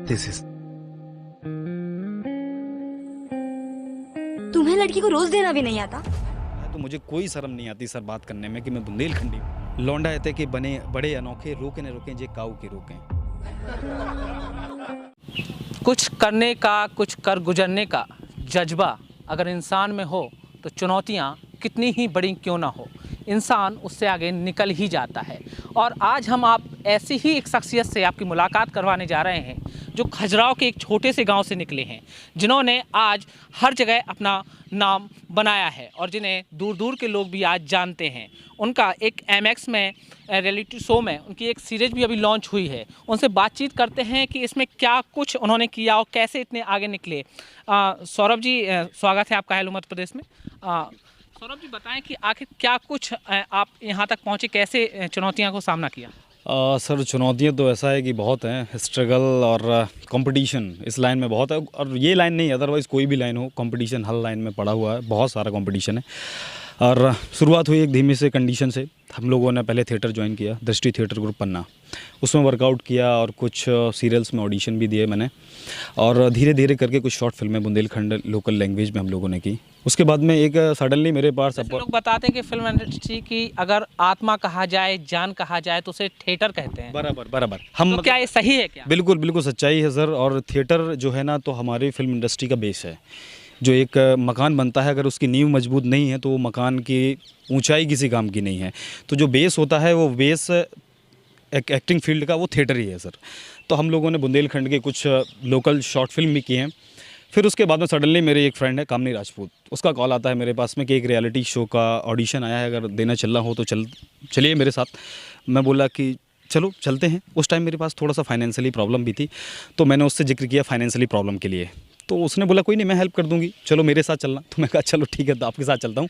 This is. तुम्हें लड़की को रोज देना भी नहीं आता? तो मुझे कोई शर्म नहीं आती सर बात करने में कि मैं बुंदेलखंडी हूँ। लौंडा कहते कि बने बड़े अनोखे, रोके न रोकें जे काऊ के रोकें। कुछ करने का, कुछ कर गुजरने का जज्बा अगर इंसान में हो तो चुनौतियाँ कितनी ही बड़ी क्यों ना हो, इंसान उससे आगे निकल ही जाता है। और आज हम आप ऐसी ही एक शख्सियत से आपकी मुलाकात करवाने जा रहे हैं जो खजुराहो के एक छोटे से गांव से निकले हैं, जिन्होंने आज हर जगह अपना नाम बनाया है और जिन्हें दूर दूर के लोग भी आज जानते हैं। उनका एक MX में रियलिटी शो में उनकी एक सीरीज भी अभी लॉन्च हुई है। उनसे बातचीत करते हैं कि इसमें क्या कुछ उन्होंने किया और कैसे इतने आगे निकले। सौरभ जी, स्वागत है आपका हेलो मध्य प्रदेश में। सौरभ जी, बताएं कि आखिर क्या कुछ आप यहाँ तक पहुँचे, कैसे चुनौतियों को सामना किया? सर चुनौतियाँ तो ऐसा है कि बहुत हैं, स्ट्रगल और कंपटीशन इस लाइन में बहुत है। और ये लाइन नहीं, अदरवाइज़ कोई भी लाइन हो, कंपटीशन हर लाइन में पड़ा हुआ है, बहुत सारा कंपटीशन है। और शुरुआत हुई एक धीमी से कंडीशन से। हम लोगों ने पहले थिएटर ज्वाइन किया, दृष्टि थिएटर ग्रुप पन्ना, उसमें वर्कआउट किया और कुछ सीरियल्स में ऑडिशन भी दिए मैंने। और धीरे धीरे करके कुछ शॉर्ट फिल्में बुंदेलखंड लोकल लैंग्वेज में हम लोगों ने की। उसके बाद में एक सडनली मेरे पास लोग बताते हैं कि फिल्म इंडस्ट्री की अगर आत्मा कहा जाए, जान कहा जाए तो उसे थिएटर कहते हैं। बराबर हम तो क्या ये सही है क्या? बिल्कुल बिल्कुल सच्चाई है सर। और थिएटर जो है ना, तो हमारी फिल्म इंडस्ट्री का बेस है। जो एक मकान बनता है, अगर उसकी नींव मजबूत नहीं है तो वो मकान की ऊंचाई किसी काम की नहीं है। तो जो बेस होता है वो बेस एक्टिंग फील्ड का वो थिएटर ही है सर। तो हम लोगों ने बुंदेलखंड के कुछ लोकल शॉर्ट फिल्म भी किए हैं। फिर उसके बाद में सडनली मेरे एक फ्रेंड है कामनी राजपूत, उसका कॉल आता है मेरे पास में कि एक रियलिटी शो का ऑडिशन आया है, अगर देना चलना हो तो चलिए मेरे साथ। मैं बोला कि चलो चलते हैं। उस टाइम मेरे पास थोड़ा सा फाइनेंशियली प्रॉब्लम भी थी, तो मैंने उससे जिक्र किया फाइनेंशियली प्रॉब्लम के लिए। तो उसने बोला कोई नहीं, मैं हेल्प कर दूंगी, चलो मेरे साथ चलना। तो मैं कहा चलो ठीक है, तो आपके साथ चलता हूँ।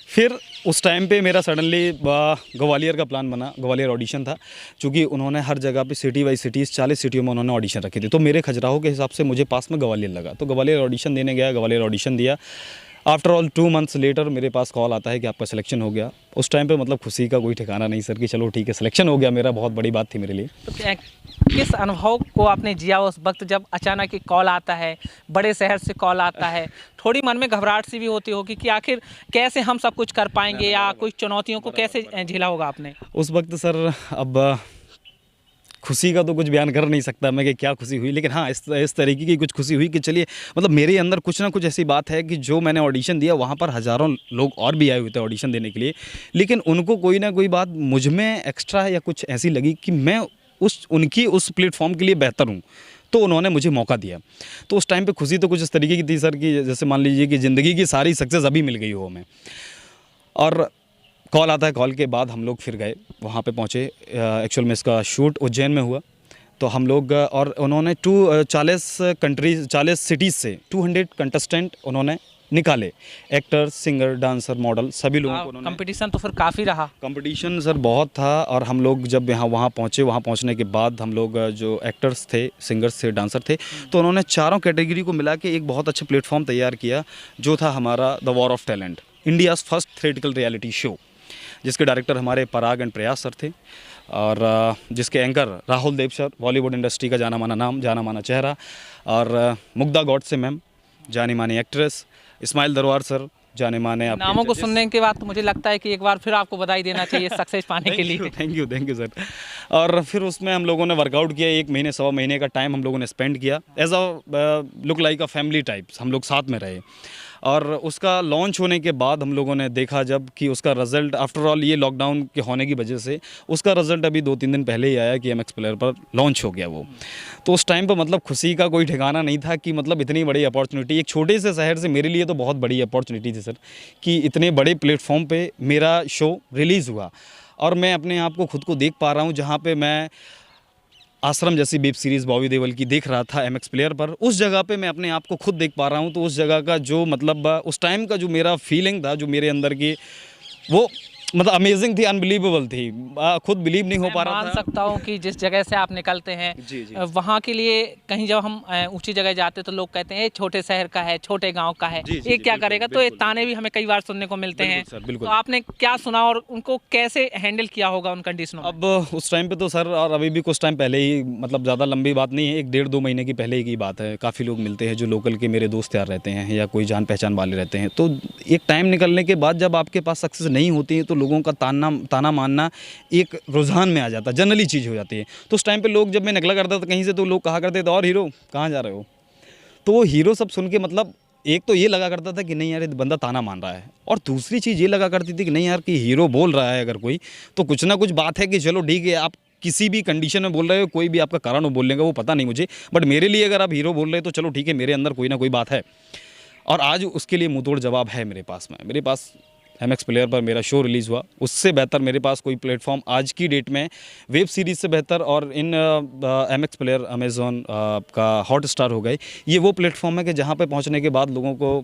फिर उस टाइम पे मेरा सडनली ग्वालियर का प्लान बना। ग्वालियर ऑडिशन था, क्योंकि उन्होंने हर जगह पे सिटी वाइज सिटीज़ 40 सिटियों में उन्होंने ऑडिशन रखे थे। तो मेरे खजुराहो के हिसाब से मुझे पास में ग्वालियर लगा, तो ग्वालियर ऑडिशन देने गया, ग्वालियर ऑडिशन दिया। आफ्टर ऑल 2 मंथ्स लेटर मेरे पास कॉल आता है कि आपका सिलेक्शन हो गया। उस टाइम पे मतलब खुशी का कोई ठिकाना नहीं सर, कि चलो ठीक है सिलेक्शन हो गया मेरा, बहुत बड़ी बात थी मेरे लिए। तो किस अनुभव को आपने जिया उस वक्त जब अचानक एक कॉल आता है, बड़े शहर से कॉल आता है? थोड़ी मन में घबराहट सी भी होती होगी कि आखिर कैसे हम सब कुछ कर पाएंगे या कुछ चुनौतियों को कैसे झेला होगा आपने उस वक्त सर? अब खुशी का तो कुछ बयान कर नहीं सकता मैं कि क्या खुशी हुई, लेकिन हाँ इस तरीके की कुछ खुशी हुई कि चलिए मतलब मेरे अंदर कुछ ना कुछ ऐसी बात है कि जो मैंने ऑडिशन दिया वहाँ पर हज़ारों लोग और भी आए हुए थे ऑडिशन देने के लिए, लेकिन उनको कोई ना कोई बात मुझ में एक्स्ट्रा या कुछ ऐसी लगी कि मैं उनकी उस प्लेटफॉर्म के लिए बेहतर हूँ, तो उन्होंने मुझे मौका दिया। तो उस टाइम पे खुशी तो कुछ इस तरीके की थी सर कि जैसे मान लीजिए कि ज़िंदगी की सारी सक्सेस अभी मिल गई हो हमें। और कॉल आता है, कॉल के बाद हम लोग फिर गए, वहाँ पे पहुँचे। एक्चुअल में इसका शूट उज्जैन में हुआ। तो हम लोग और उन्होंने 40 सिटीज़ से 200 कंटेस्टेंट उन्होंने निकाले, एक्टर, सिंगर, डांसर, मॉडल, सभी लोगों को उन्होंने। कंपटीशन तो फिर काफ़ी रहा। कंपटीशन सर बहुत था। और हम लोग जब वहाँ पहुँचे, वहाँ पहुँचने के बाद हम लोग जो एक्टर्स थे, सिंगर्स थे, डांसर थे, तो उन्होंने चारों कैटेगरी को मिला के एक बहुत अच्छा प्लेटफॉर्म तैयार किया, जो था हमारा the war of talent, India's first theatrical reality show, जिसके डायरेक्टर हमारे पराग एंड प्रयास सर थे और जिसके anchor Rahul Dev sir, Bollywood industry का जाना माना नाम, जाना माना चेहरा, और मुग्धा गॉडसे मैम, जानी मानी एक्ट्रेस, इस्माइल दरबार सर, जाने माने। नामों को सुनने के बाद तो मुझे लगता है कि एक बार फिर आपको बधाई देना चाहिए सक्सेस पाने के लिए। Thank you sir. और फिर उसमें हम लोगों ने वर्कआउट किया, 1 महीने 1.25 महीने का टाइम हम लोगों ने स्पेंड किया। As a look like a family types हम लोग साथ में रहे। और उसका लॉन्च होने के बाद हम लोगों ने देखा जब कि उसका रिज़ल्ट, आफ्टर ऑल ये लॉकडाउन के होने की वजह से उसका रिज़ल्ट अभी 2-3 दिन पहले ही आया कि MX प्लेयर पर लॉन्च हो गया वो। तो उस टाइम पर मतलब खुशी का कोई ठिकाना नहीं था कि मतलब इतनी बड़ी अपॉर्चुनिटी एक छोटे से शहर से मेरे लिए तो बहुत बड़ी अपॉर्चुनिटी थी सर, कि इतने बड़े प्लेटफॉर्म पे मेरा शो रिलीज़ हुआ और मैं अपने आप को खुद को देख पा रहा हूँ। जहाँ पे मैं आश्रम जैसी वेब सीरीज़ बॉबी देओल की देख रहा था MX प्लेयर पर, उस जगह पे मैं अपने आप को खुद देख पा रहा हूँ। तो उस जगह का जो मतलब उस टाइम का जो मेरा फीलिंग था, जो मेरे अंदर की, वो मतलब अमेजिंग थी, अनबिलीवेबल थी। खुद बिलीव नहीं हो पा मैं रहा मान था। सकता हूँ कि जिस जगह से आप निकलते हैं जी, जी। वहाँ के लिए कहीं जब हम ऊंची जगह जाते हैं तो लोग कहते हैं ये छोटे शहर का है, छोटे गांव का है, जी, जी, ये जी, क्या बिल्कुल, करेगा। तो ये बिल्कुल, ताने बिल्कुल। भी हमें कई बार सुनने को मिलते बिल्कुल हैं। सर, तो बिल्कुल। आपने क्या सुना और उनको कैसे हैंडल किया होगा उन कंडीशनों में? अब उस टाइम पे तो सर, और अभी भी कुछ टाइम पहले ही, मतलब ज़्यादा लंबी बात नहीं है, 1 डेढ़ 2 महीने की पहले की बात है। काफ़ी लोग मिलते हैं जो लोकल के मेरे दोस्त यार रहते हैं या कोई जान पहचान वाले रहते हैं। तो एक टाइम निकलने के बाद जब आपके पास सक्सेस नहीं होती है तो लोगों का ताना मानना एक रुझान में आ जाता है, जनरली चीज़ हो जाती है। तो उस टाइम पे लोग, जब मैं निकला करता था कहीं से, तो लोग कहा करते थे, और हीरो कहाँ जा रहे हो? तो वो हीरो सब सुन के, मतलब एक तो ये लगा करता था कि नहीं यार ये बंदा ताना मान रहा है, और दूसरी चीज़ ये लगा करती थी कि नहीं यार कि हीरो बोल रहा है अगर कोई, तो कुछ ना कुछ बात है कि चलो ठीक है, आप किसी भी कंडीशन में बोल रहे हो, कोई भी आपका कारण हो बोलने का, वो पता नहीं मुझे, बट मेरे लिए अगर आप हीरो बोल रहे हो तो चलो ठीक है, मेरे अंदर कोई ना कोई बात है। और आज उसके लिए मुंहतोड़ जवाब है मेरे पास में। मेरे पास MX प्लेयर पर मेरा शो रिलीज़ हुआ, उससे बेहतर मेरे पास कोई प्लेटफॉर्म आज की डेट में वेब सीरीज़ से बेहतर, और इन MX प्लेयर, अमेज़ॉन का हॉटस्टार हो गए, ये वो प्लेटफॉर्म है कि जहाँ पे पहुँचने के बाद लोगों को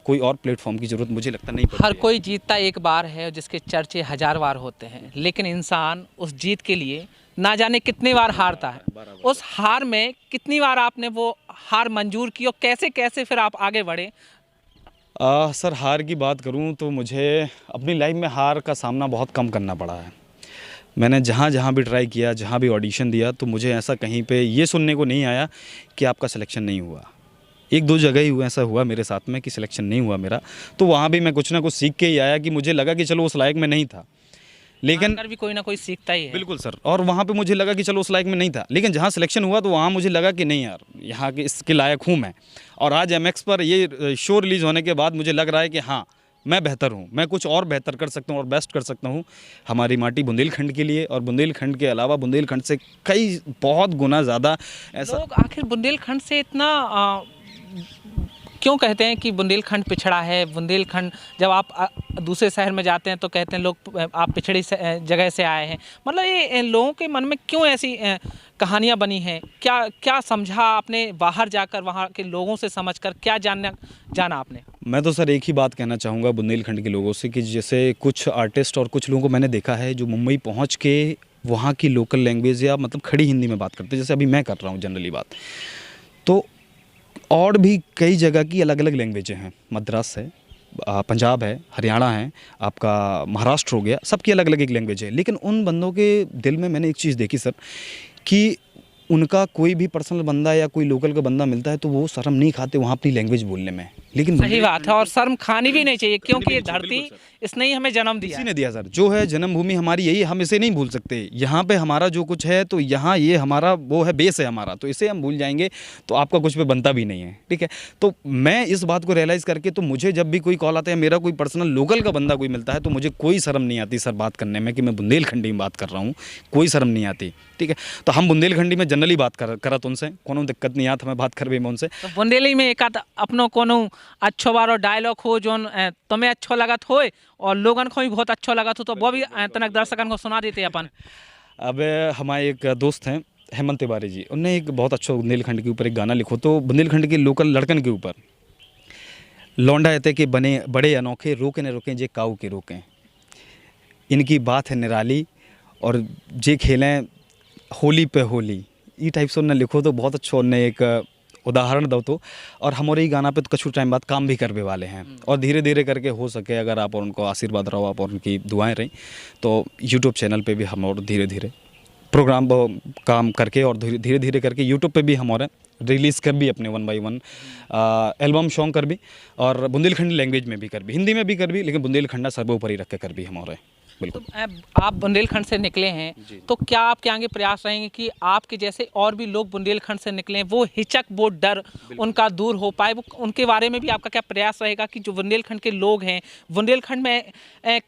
कोई और प्लेटफॉर्म की ज़रूरत मुझे लगता नहीं पड़ती हर है। कोई जीतता एक बार है जिसके चर्चे 1000 बार होते हैं, लेकिन इंसान उस जीत के लिए ना जाने कितने बार हारता है। उस हार में कितनी बार आपने वो हार मंजूर की और कैसे कैसे फिर आप आगे बढ़े? सर, हार की बात करूँ तो मुझे अपनी लाइफ में हार का सामना बहुत कम करना पड़ा है। मैंने जहाँ जहाँ भी ट्राई किया, जहाँ भी ऑडिशन दिया, तो मुझे ऐसा कहीं पे ये सुनने को नहीं आया कि आपका सिलेक्शन नहीं हुआ। 1-2 जगह ही हुआ, ऐसा हुआ मेरे साथ में कि सिलेक्शन नहीं हुआ मेरा, तो वहाँ भी मैं कुछ ना कुछ सीख के ही आया कि मुझे लगा कि चलो उस लायक में नहीं था। लेकिन हार कर भी कोई ना कोई सीखता ही है। बिल्कुल सर, और वहाँ पे मुझे लगा कि चलो उस लायक में नहीं था, लेकिन जहाँ सिलेक्शन हुआ तो वहाँ मुझे लगा कि नहीं यार, यहाँ के इसके लायक हूँ मैं। और आज MX पर ये शो रिलीज़ होने के बाद मुझे लग रहा है कि हाँ, मैं बेहतर हूँ, मैं कुछ और बेहतर कर सकता हूँ और बेस्ट कर सकता हूँ हमारी माटी बुंदेलखंड के लिए, और बुंदेलखंड के अलावा बुंदेलखंड से कई बहुत गुना ज़्यादा ऐसा। लोग आखिर बुंदेलखंड से इतना क्यों कहते हैं कि बुंदेलखंड पिछड़ा है? बुंदेलखंड, जब आप दूसरे शहर में जाते हैं तो कहते हैं लोग आप पिछड़ी जगह से आए हैं। मतलब ये लोगों के मन में क्यों ऐसी कहानियाँ बनी हैं? क्या क्या समझा आपने बाहर जाकर, वहाँ के लोगों से समझकर क्या जाना आपने? मैं तो सर एक ही बात कहना चाहूँगा बुंदेलखंड के लोगों से कि जैसे कुछ आर्टिस्ट और कुछ लोगों को मैंने देखा है जो मुंबई पहुँच के वहाँ की लोकल लैंग्वेज या मतलब खड़ी हिंदी में बात करते हैं, जैसे अभी मैं कर रहा हूँ जनरली बात, तो और भी कई जगह की अलग अलग लैंग्वेजें हैं। मद्रास है, पंजाब है, हरियाणा है, आपका महाराष्ट्र हो गया, सबकी अलग अलग एक लैंग्वेज है। लेकिन उन बंदों के दिल में मैंने एक चीज़ देखी सर, कि उनका कोई भी पर्सनल बंदा या कोई लोकल का बंदा मिलता है तो वो शर्म नहीं खाते वहाँ अपनी लैंग्वेज बोलने में। लेकिन सही बात है, और शर्म खानी भी नहीं चाहिए, क्योंकि ये बिल्कुल धरती सर। इसने ही हमें जन्म दिया इसी है। ने दिया सर, जो है जन्मभूमि हमारी यही, हम इसे नहीं भूल सकते। यहाँ पे हमारा जो कुछ है तो यहाँ ये हमारा वो है, बेस है हमारा, तो इसे हम भूल जाएंगे तो आपका कुछ पे बनता भी नहीं है, ठीक है। तो मैं इस बात को रियलाइज़ करके, तो मुझे जब भी कोई कॉल आता है, मेरा कोई पर्सनल लोकल का बंदा कोई मिलता है, तो मुझे कोई शर्म नहीं आती सर बात करने में कि मैं बुंदेलखंडी में बात कर रहा हूँ, कोई शर्म नहीं आती, ठीक है। तो हम बुंदेलखंडी में जनरली बात करत उनसे, कोनो दिक्कत नहीं आती हमें बात करवे में उनसे। तो बुंदेली में एक आध अपनो कोनो अच्छो बारो डायलॉग हो जोन तुम्हें अच्छो लगत होए और लोगन को भी बहुत अच्छा लगत हो, तो वो भी तनक दर्शकन को सुना देते अपन। अब हमारे एक दोस्त हैं हेमंत तिवारी जी, उनने एक बहुत अच्छा बुंदेलखंड के ऊपर एक गाना लिखो, तो बुंदेलखंड के लोकल लड़कन के ऊपर, लौंडा एते के बने बड़े अनोखे, रोके न रोकें जे काऊ के रोकें, इनकी बात है निराली, और जे खेलें होली पे होली, ई टाइप से उन्हें लिखो तो बहुत अच्छा उन्हें एक उदाहरण दो तो। और हमारे ही गाना पे तो कुछ टाइम बाद काम भी करने वाले हैं, और धीरे धीरे करके हो सके अगर आप और उनको आशीर्वाद रहो, आप और उनकी दुआएं रहीं, तो यूट्यूब चैनल पे भी हम और धीरे धीरे प्रोग्राम काम करके, और धीरे धीरे करके यूट्यूब पे भी हम और रिलीज़ कर भी अपने 1 by 1 एल्बम सॉन्ग कर भी, और बुंदेलखंडी लैंग्वेज में भी कर भी, हिंदी में भी कर भी, लेकिन बुंदेलखंडा सर्वोपरि रख के कर भी हम और बिल्कुल। तो आप बुंदेलखंड से निकले हैं, तो क्या आपके आगे प्रयास रहेंगे कि आपके जैसे और भी लोग बुंदेलखंड से निकलें, वो हिचक, वो डर उनका दूर हो पाए? वो उनके बारे में भी आपका क्या प्रयास रहेगा कि जो बुंदेलखंड के लोग हैं, बुंदेलखंड में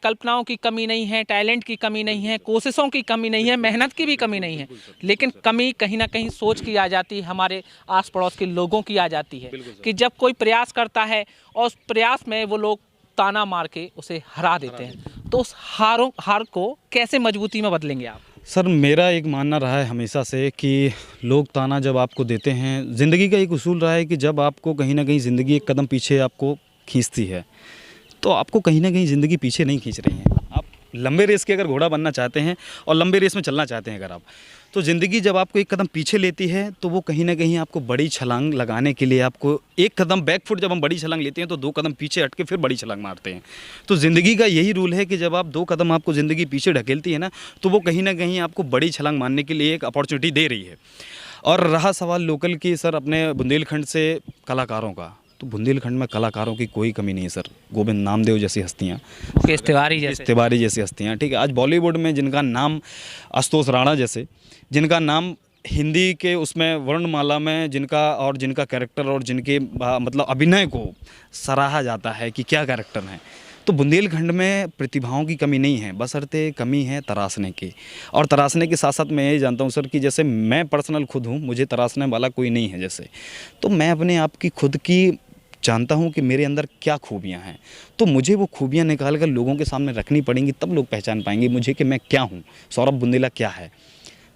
कल्पनाओं की कमी नहीं है, टैलेंट की कमी नहीं है, कोशिशों की कमी नहीं है, मेहनत की भी कमी नहीं है, लेकिन कमी कहीं ना कहीं सोच की आ जाती है, हमारे आस पड़ोस के लोगों की आ जाती है कि जब कोई प्रयास करता है और उस प्रयास में वो लोग ताना मार के उसे हरा देते हैं, तो उस हार को कैसे मजबूती में बदलेंगे आप? सर, मेरा एक मानना रहा है हमेशा से कि लोग ताना जब आपको देते हैं, ज़िंदगी का एक उसूल रहा है कि जब आपको कहीं ना कहीं ज़िंदगी एक कदम पीछे आपको खींचती है, तो आपको कहीं ना कहीं ज़िंदगी पीछे नहीं खींच रही है, आप लंबे रेस के अगर घोड़ा बनना चाहते हैं और लंबे रेस में चलना चाहते हैं अगर आप, तो ज़िंदगी जब आपको एक कदम पीछे लेती है तो वो कहीं ना कहीं आपको बड़ी छलांग लगाने के लिए, आपको एक कदम बैक फुट, जब हम बड़ी छलांग लेते हैं तो 2 कदम पीछे हट के फिर बड़ी छलांग मारते हैं। तो ज़िंदगी का यही रूल है कि जब आप 2 कदम आपको ज़िंदगी पीछे ढकेलती है ना, तो वो कहीं ना कहीं आपको बड़ी छलांग मारने के लिए एक अपॉर्चुनिटी दे रही है। और रहा सवाल लोकल की सर, अपने बुंदेलखंड से कलाकारों का, तो बुंदेलखंड में कलाकारों की कोई कमी नहीं है सर। गोविंद नामदेव जैसी हस्तियाँ, मुकेश तिवारी जैसे, तिवारी जैसी हस्तियाँ, ठीक है। आज बॉलीवुड में जिनका नाम, आशुतोष राणा जैसे, जिनका नाम हिंदी के उसमें वर्णमाला में जिनका कैरेक्टर और जिनके मतलब अभिनय को सराहा जाता है कि क्या कैरेक्टर हैं, तो बुंदेलखंड में प्रतिभाओं की कमी नहीं है, बशर्ते कमी है तराशने की। और तराशने के साथ साथ मैं ये जानता हूँ सर कि जैसे मैं पर्सनल खुद हूँ, मुझे तराशने वाला कोई नहीं है जैसे, तो मैं अपने आप की खुद की जानता हूँ कि मेरे अंदर क्या खूबियाँ हैं, तो मुझे वो खूबियाँ निकाल कर लोगों के सामने रखनी पड़ेंगी, तब लोग पहचान पाएंगे मुझे कि मैं क्या हूँ, सौरभ बुंदेला क्या है।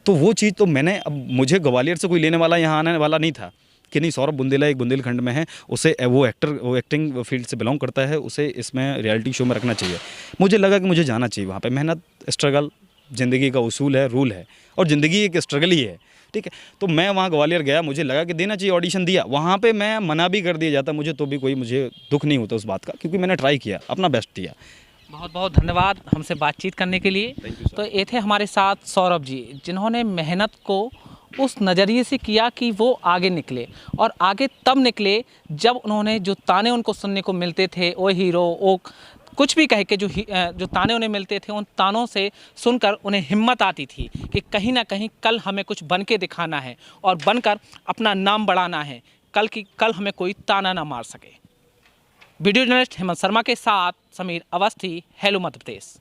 तो वो चीज़ तो मैंने, अब मुझे ग्वालियर से कोई लेने वाला यहाँ आने वाला नहीं था कि नहीं सौरभ बुंदेला एक बुंदेलखंड में है, उसे वो एक्टिंग फील्ड से बिलोंग करता है, उसे इसमें रियलिटी शो में रखना चाहिए। मुझे लगा कि मुझे जाना चाहिए वहाँ पे। मेहनत, स्ट्रगल ज़िंदगी का उसूल है, रूल है, और ज़िंदगी एक स्ट्रगल ही है, ठीक है। तो मैं वहाँ ग्वालियर गया, मुझे लगा कि देना चाहिए, ऑडिशन दिया। वहाँ पे मैं मना भी कर दिया जाता मुझे, तो भी मुझे दुख नहीं होता उस बात का, क्योंकि मैंने ट्राई किया, अपना बेस्ट दिया। बहुत बहुत धन्यवाद हमसे बातचीत करने के लिए। तो ये थे हमारे साथ सौरभ जी, जिन्होंने मेहनत को उस नज़रिए से किया कि वो आगे निकले, और आगे तब निकले जब उन्होंने जो ताने उनको सुनने को मिलते थे, ओ हीरो, ओ कुछ भी कह के जो ताने उन्हें मिलते थे, उन तानों से सुनकर उन्हें हिम्मत आती थी कि कहीं ना कहीं कल हमें कुछ बन के दिखाना है और बनकर अपना नाम बढ़ाना है, कल हमें कोई ताना ना मार सके। वीडियो जर्नलिस्ट हेमंत शर्मा के साथ समीर अवस्थी, हेलो मध्य प्रदेश।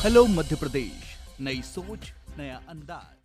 हेलो मध्य प्रदेश, नई सोच, नया अंदाज।